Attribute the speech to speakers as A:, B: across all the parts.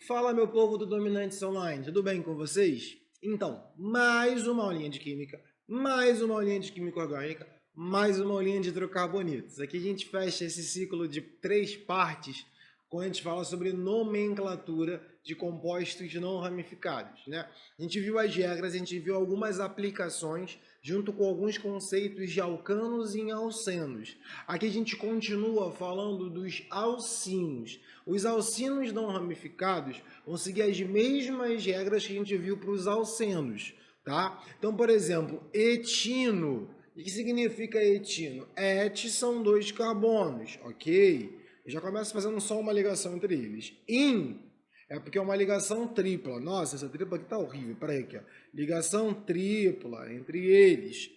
A: Fala, meu povo do Dominantes Online, tudo bem com vocês? Então, mais uma aulinha de química, mais uma aulinha de química orgânica, mais uma aulinha de hidrocarbonetos. Aqui a gente fecha esse ciclo de 3 partes quando a gente fala sobre nomenclatura de compostos não ramificados, né? A gente viu as regras, a gente viu algumas aplicações junto com alguns conceitos de alcanos e alcenos. Aqui a gente continua falando dos alcinos. Os alcinos não ramificados vão seguir as mesmas regras que a gente viu para os alcenos, tá? Então, por exemplo, etino. O que significa etino? Et são 2 carbonos, ok? Eu já começo fazendo só uma ligação entre eles. In é porque é uma ligação tripla. Nossa, essa tripla aqui tá horrível. Peraí aqui, ó. Ligação tripla entre eles.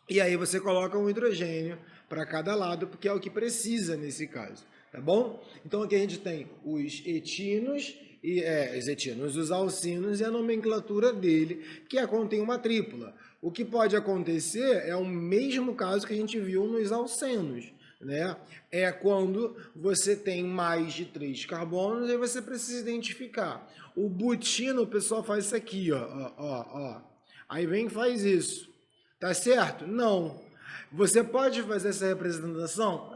A: E aí você coloca um hidrogênio para cada lado, porque é o que precisa nesse caso, tá bom? Então aqui a gente tem os etinos, os alcinos e a nomenclatura dele, que contém uma tripla. O que pode acontecer é o mesmo caso que a gente viu nos alcenos, né? É quando você tem mais de 3 carbonos e você precisa identificar. O butino, o pessoal faz isso aqui, ó. Aí vem e faz isso. Tá certo? Não. Você pode fazer essa representação?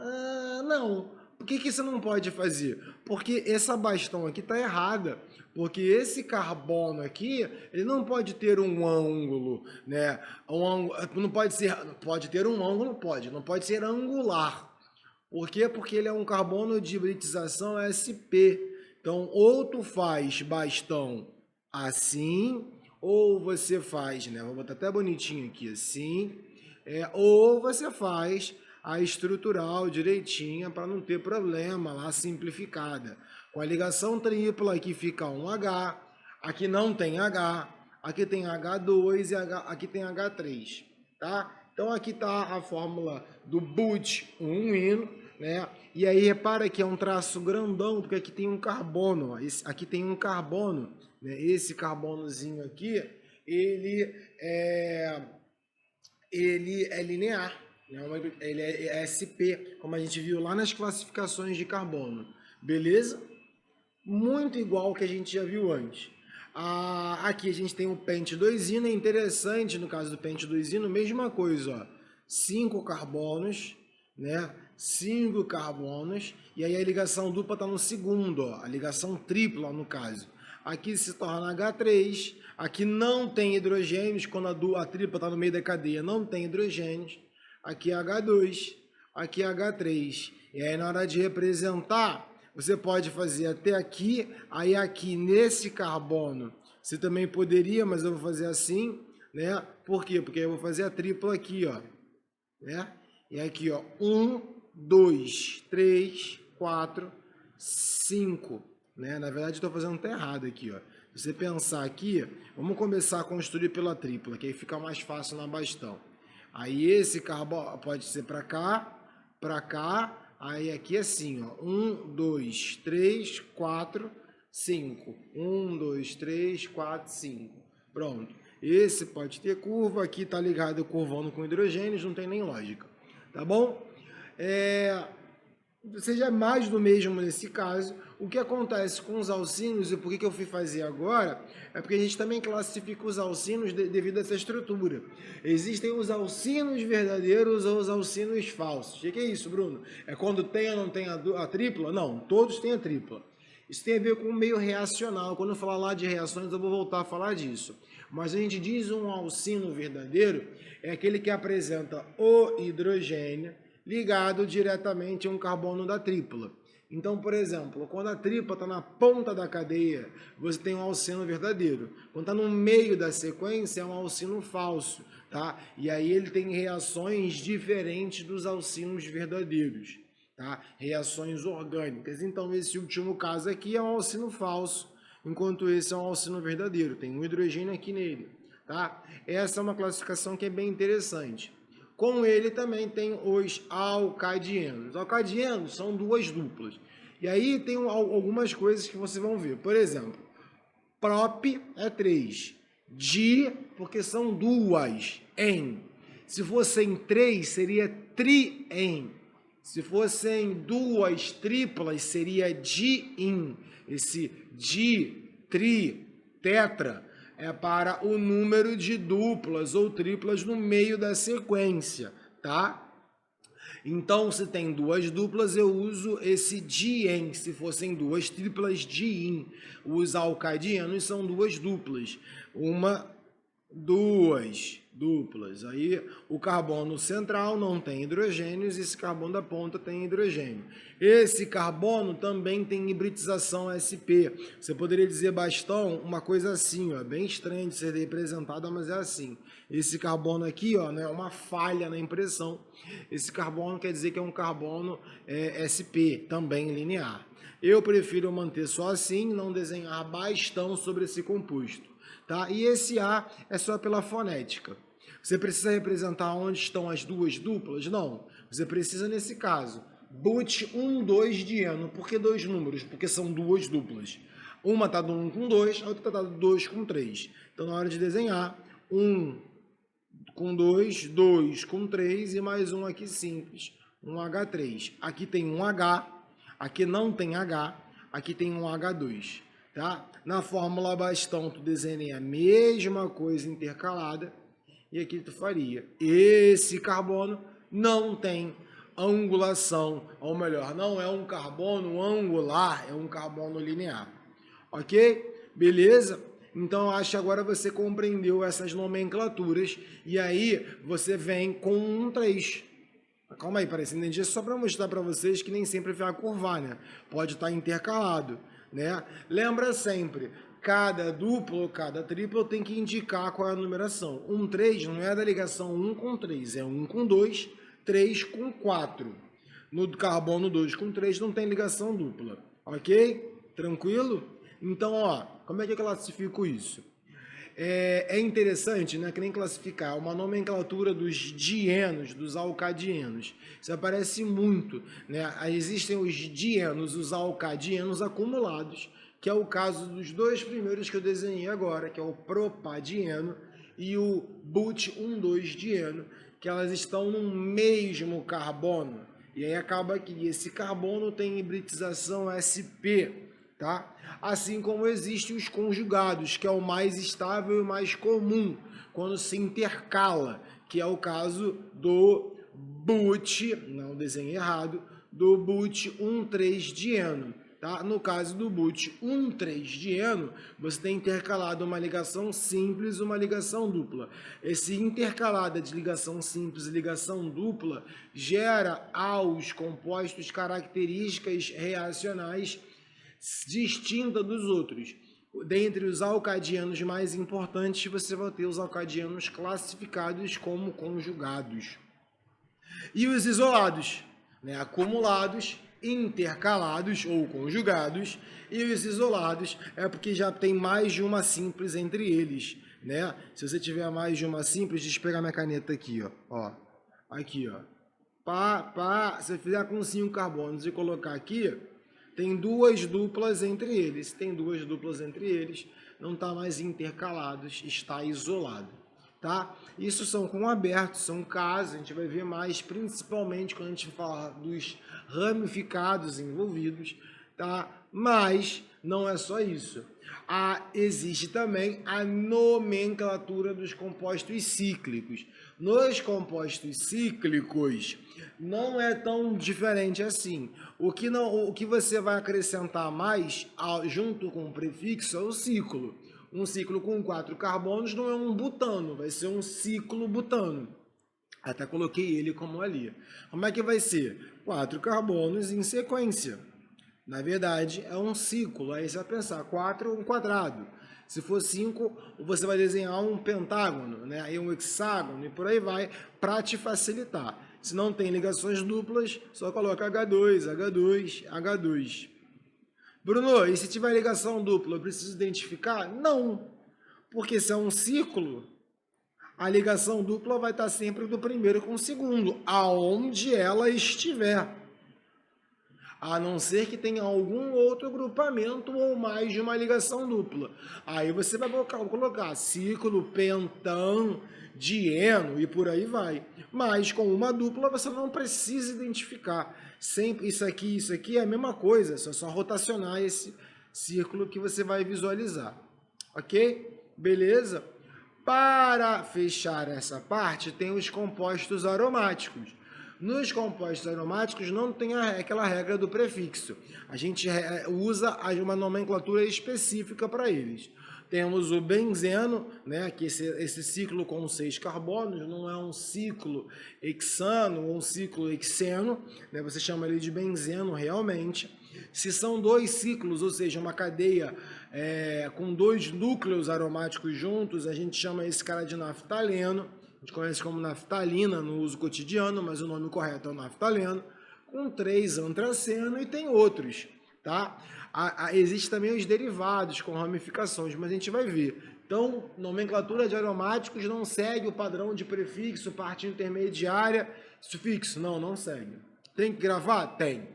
A: Não. Por que você não pode fazer? Porque essa bastão aqui está errada. Porque esse carbono aqui, ele não pode ter um ângulo, né? Não pode ser, pode ter um ângulo, pode, não pode ser angular. Por quê? Porque ele é um carbono de hibridização sp. Então, ou tu faz bastão assim, ou você faz, né? Vou botar até bonitinho aqui assim, ou você faz a estrutural direitinha para não ter problema lá, simplificada. Com a ligação tripla aqui fica um H, aqui não tem H, aqui tem H2 e aqui tem H3, tá? Então aqui está a fórmula do but1-ino, né? E aí repara que é um traço grandão, porque aqui tem um carbono, ó. Aqui tem um carbono, né? Esse carbonozinho aqui, ele é linear, né? Ele é SP, como a gente viu lá nas classificações de carbono, beleza? Muito igual ao que a gente já viu antes. Aqui a gente tem o pente 2-ino, é interessante no caso do pente 2-ino, mesma coisa, ó, 5 carbonos, né? 5 carbonos, e aí a ligação dupla está no segundo, ó, a ligação tripla no caso. Aqui se torna H3, aqui não tem hidrogênios, quando a tripla está no meio da cadeia, não tem hidrogênios. Aqui é H2, aqui é H3. E aí na hora de representar, você pode fazer até aqui, aí aqui nesse carbono, você também poderia, mas eu vou fazer assim, né? Por quê? Porque eu vou fazer a tripla aqui, ó, né? E aqui, ó, 1, 2, 3, 4, 5, né? Na verdade, estou fazendo até errado aqui, ó. Se você pensar aqui, vamos começar a construir pela tripla, que aí fica mais fácil na bastão. Aí esse carbono pode ser para cá, aí aqui assim, ó, 1, 2, 3, 4, 5. 1, 2, 3, 4, 5. Pronto. Esse pode ter curva, aqui tá ligado curvando com hidrogênios, não tem nem lógica. Tá bom? Seja mais do mesmo nesse caso. O que acontece com os alcinos, e por que eu fui fazer agora, é porque a gente também classifica os alcinos devido a essa estrutura. Existem os alcinos verdadeiros ou os alcinos falsos. O que é isso, Bruno? É quando tem ou não tem a tripla? Não, todos têm a tripla. Isso tem a ver com o meio reacional. Quando eu falar lá de reações, eu vou voltar a falar disso. Mas a gente diz um alcino verdadeiro, é aquele que apresenta o hidrogênio ligado diretamente a um carbono da tripla. Então, por exemplo, quando a tripla está na ponta da cadeia, você tem um alcino verdadeiro. Quando está no meio da sequência, é um alcino falso, tá? E aí ele tem reações diferentes dos alcinos verdadeiros, tá? Reações orgânicas. Então, esse último caso aqui é um alcino falso, enquanto esse é um alcino verdadeiro. Tem um hidrogênio aqui nele, tá? Essa é uma classificação que é bem interessante. Com ele também tem os alcadienos. Os alcadienos são 2 duplas. E aí tem algumas coisas que vocês vão ver. Por exemplo, prop é 3. Di, porque são 2. En. Se fossem 3, seria trien. Se fossem duas triplas, seria di-in. Esse di, tri, tetra é para o número de duplas ou triplas no meio da sequência, tá? Então, se tem duas duplas, eu uso esse di-en. Se fossem duas triplas, di-in. Os alcadianos são duas duplas. Duas duplas. Aí o carbono central não tem hidrogênios e esse carbono da ponta tem hidrogênio. Esse carbono também tem hibridização sp. Você poderia dizer bastão uma coisa assim, ó, bem estranha de ser representada, mas é assim. Esse carbono aqui, ó, né, é uma falha na impressão. Esse carbono quer dizer que é um carbono sp, também linear. Eu prefiro manter só assim, não desenhar bastão sobre esse composto. Tá? E esse A é só pela fonética. Você precisa representar onde estão as duas duplas? Não. Você precisa, nesse caso, but 1, 2 dieno. Por que dois números? Porque são duas duplas. Uma está do 1 com 2, a outra está do 2 com 3. Então, na hora de desenhar, 1 com 2, 2 com 3 e mais um aqui simples, um H3. Aqui tem um H, aqui não tem H, aqui tem um H2. Tá? Na fórmula bastão, tu desenha a mesma coisa intercalada e aqui tu faria. Esse carbono não tem angulação, ou melhor, não é um carbono angular, é um carbono linear. Ok? Beleza? Então, acho que agora você compreendeu essas nomenclaturas e aí você vem com um 3. Calma aí, parece que entendi só para mostrar para vocês que nem sempre vai curvar, né? Pode estar intercalado. Né? Lembra sempre, cada duplo ou cada triplo tem que indicar qual é a numeração. 1, 3 não é da ligação 1 com 3, é 1 com 2, 3 com 4. No carbono 2 com 3 não tem ligação dupla, ok? Tranquilo? Então, ó, como é que eu classifico isso? É interessante, né, que nem classificar uma nomenclatura dos dienos, dos alcadienos. Isso aparece muito, né? Existem os dienos, os alcadienos acumulados, que é o caso dos dois primeiros que eu desenhei agora, que é o propadieno e o but 1,2 dieno, que elas estão no mesmo carbono. E aí acaba que esse carbono tem hibridização sp. Tá? Assim como existem os conjugados, que é o mais estável e mais comum, quando se intercala, que é o caso do but, não desenho errado, do but 1,3 dieno. Tá? No caso do but 1,3 dieno, você tem intercalado uma ligação simples e uma ligação dupla. Esse intercalado de ligação simples e ligação dupla gera aos compostos características reacionais distinta dos outros. Dentre os alcadianos mais importantes, você vai ter os alcadianos classificados como conjugados. E os isolados, né? Acumulados, intercalados ou conjugados, e os isolados é porque já tem mais de uma simples entre eles, né? Se você tiver mais de uma simples, deixa eu pegar minha caneta aqui, ó. Aqui, ó. Se você fizer com 5 carbonos e colocar aqui, tem duas duplas entre eles. Tem duas duplas entre eles, não está mais intercalados, está isolado. Tá? Isso são com abertos, são casos, a gente vai ver mais, principalmente quando a gente fala dos ramificados envolvidos, tá? Mas não é só isso. Existe também a nomenclatura dos compostos cíclicos. Nos compostos cíclicos não é tão diferente assim. O que você vai acrescentar mais junto com o prefixo é o ciclo. Um ciclo com 4 carbonos não é um butano, vai ser um ciclo butano. Até coloquei ele como ali. Como é que vai ser? 4 carbonos em sequência. Na verdade, é um ciclo. Aí você vai pensar, 4 um quadrado. Se for 5, você vai desenhar um pentágono, né? Aí um hexágono e por aí vai, para te facilitar. Se não tem ligações duplas, só coloca H2, H2, H2. Bruno, e se tiver ligação dupla, eu preciso identificar? Não, porque se é um círculo, a ligação dupla vai estar sempre do primeiro com o segundo, aonde ela estiver. a não ser que tenha algum outro grupamento ou mais de uma ligação dupla. Aí você vai colocar ciclo, pentan, dieno e por aí vai. Mas com uma dupla você não precisa identificar. Sempre isso aqui é a mesma coisa, só rotacionar esse círculo que você vai visualizar. Ok? Beleza? Para fechar essa parte, tem os compostos aromáticos. Nos compostos aromáticos não tem aquela regra do prefixo. A gente usa uma nomenclatura específica para eles. Temos o benzeno, né, que esse ciclo com 6 carbonos não é um ciclo hexano ou um ciclo hexeno, né, você chama ele de benzeno realmente. Se são 2 ciclos, ou seja, uma cadeia com 2 núcleos aromáticos juntos, a gente chama esse cara de naftaleno. A gente conhece como naftalina no uso cotidiano, mas o nome correto é o naftaleno. Com 3 antraceno e tem outros, tá? Existem também os derivados com ramificações, mas a gente vai ver. Então, nomenclatura de aromáticos não segue o padrão de prefixo, parte intermediária, sufixo. Não segue. Tem que gravar? Tem.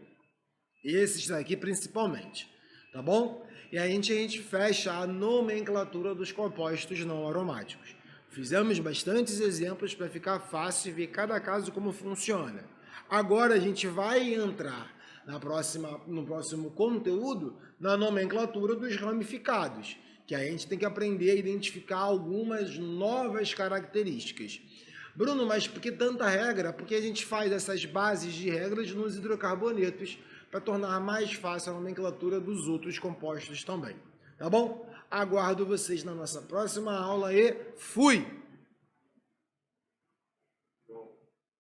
A: Esses daqui principalmente, tá bom? E aí a gente fecha a nomenclatura dos compostos não aromáticos. Fizemos bastantes exemplos para ficar fácil ver cada caso como funciona. Agora a gente vai entrar no próximo conteúdo na nomenclatura dos ramificados, que a gente tem que aprender a identificar algumas novas características. Bruno, mas por que tanta regra? Porque a gente faz essas bases de regras nos hidrocarbonetos para tornar mais fácil a nomenclatura dos outros compostos também. Tá bom? Aguardo vocês na nossa próxima aula e fui!